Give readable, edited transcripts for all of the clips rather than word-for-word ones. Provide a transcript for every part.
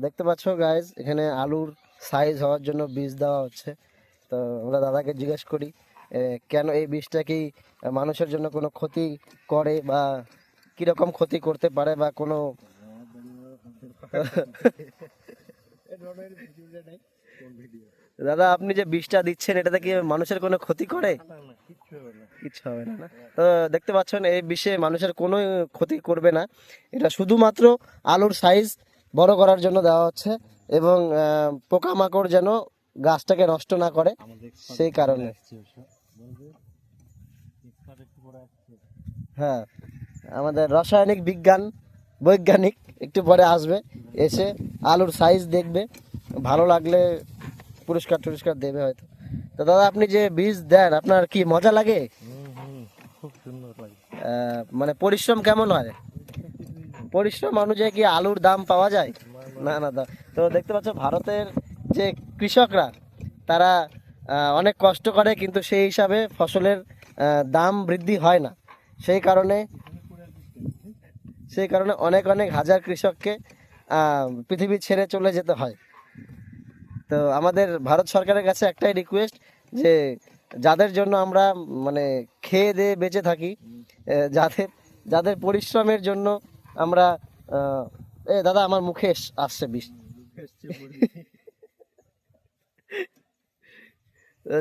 দেখতে পাচ্ছ গাইজ, এখানে আলুর সাইজ হওয়ার জন্য বীজ দেওয়া হচ্ছে। তো আমরা দাদাকে জিজ্ঞেস করি কেন এই বীজটা কি মানুষের জন্য কোনো ক্ষতি করে বা কিরকম ক্ষতি করতে পারে বা কোনো দাদা আপনি যে বীজটা দিচ্ছেন এটাতে কি মানুষের কোনো ক্ষতি করে? কিচ্ছু হবে না, না? তো দেখতে পাচ্ছেন এই বিষে মানুষের কোনো ক্ষতি করবে না। এটা শুধুমাত্র আলুর সাইজ বড় করার জন্য দেওয়া হচ্ছে এবং পোকামাকড় যেন গাছটাকে নষ্ট না করে সেই কারণে। হ্যাঁ, আমাদের রাসায়নিক বিজ্ঞান বৈজ্ঞানিক একটু পরে আসবে, এসে আলুর সাইজ দেখবে, ভালো লাগলে পুরস্কার টুরস্কার দেবে হয়তো। তো দাদা আপনি যে বীজ দেন আপনার কি মজা লাগে? খুব সুন্দর লাগে। মানে পরিশ্রম কেমন হয়? পরিশ্রম অনুযায়ী কি আলুর দাম পাওয়া যায়? না না দা। তো দেখতে পাচ্ছ ভারতের যে কৃষকরা তারা অনেক কষ্ট করে কিন্তু সেই হিসাবে ফসলের দাম বৃদ্ধি হয় না। সেই কারণে অনেক অনেক হাজার কৃষককে পৃথিবী ছেড়ে চলে যেতে হয়। তো আমাদের ভারত সরকারের কাছে একটাই রিকোয়েস্ট যে যাদের জন্য আমরা মানে খেয়ে দিয়ে বেঁচে থাকি, যাদের যাদের পরিশ্রমের জন্য আমরা দাদা আমার মুখে আসছে বিষ।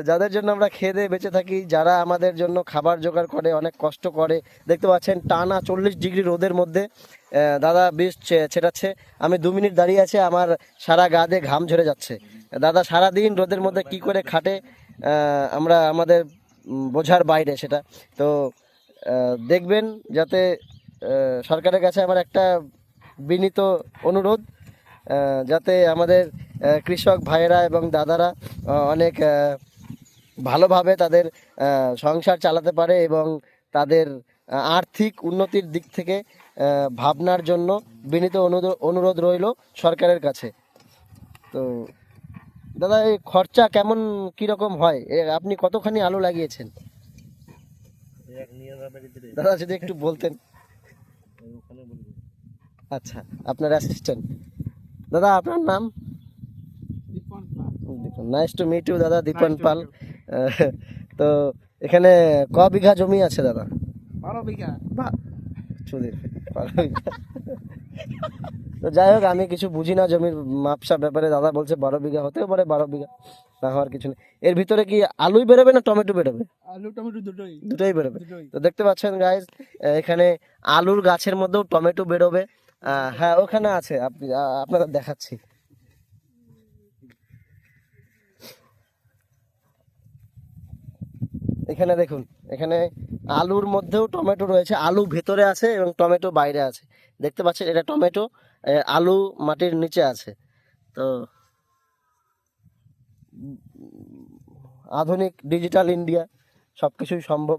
যাদের জন্য আমরা খেয়ে দিয়ে বেঁচে থাকি, যারা আমাদের জন্য খাবার জোগাড় করে অনেক কষ্ট করে, দেখতে পাচ্ছেন টানা 40 ডিগ্রি রোদের মধ্যে দাদা বীজ ছেটাচ্ছে। আমি 2 মিনিট দাঁড়িয়ে আছে, আমার সারা গা দিয়ে ঘাম ঝরে যাচ্ছে। দাদা সারা দিন রোদের মধ্যে কি করে খাটে আমরা আমাদের বোঝার বাইরে সেটা। তো দেখবেন যাতে সরকারের কাছে আমার একটা বিনীত অনুরোধ, যাতে আমাদের কৃষক ভাইয়েরা এবং দাদারা অনেক ভালোভাবে তাদের সংসার চালাতে পারে এবং তাদের আর্থিক উন্নতির দিক থেকে ভাবনার জন্য বিনীত অনুরোধ রইল সরকারের কাছে। তো দাদা এই খরচা কেমন কীরকম হয়? আপনি কতখানি আলু লাগিয়েছেন দাদা, যদি একটু বলতেন। আচ্ছা, আপনার অ্যাসিস্ট্যান্ট। দাদা আপনার নাম? নাইস টু মিট ইউ দাদা, দীপন পাল। তো এখানে ক বিঘা জমি আছে দাদা? 12 বিঘা। চুদির 12 বিঘা। তো যাই হোক, আমি কিছু বুঝি না জমির মাপসা ব্যাপারে। দাদা বলছে 12 বিঘা, হতেও পারে 12 বিঘা, না হওয়ার কিছু নেই। এর ভিতরে কি আলুই বেরোবে না টমেটো বেরোবে? আলু টমেটো দুটোই দুটোই বেরোবে। তো দেখতে পাচ্ছেন গাইজ, এখানে আলুর গাছের মধ্যেও টমেটো বেরোবে। হ্যাঁ ওখানে আছে, আপনি আপনাদের দেখাচ্ছি। এখানে দেখুন, এখানে আলুর মধ্যেও টমেটো রয়েছে, আলু ভেতরে আছে এবং টমেটো বাইরে আছে। দেখতে পাচ্ছেন এটা টমেটো, আলু মাটির নিচে আছে। তো আধুনিক ডিজিটাল ইন্ডিয়া, সব কিছুই সম্ভব।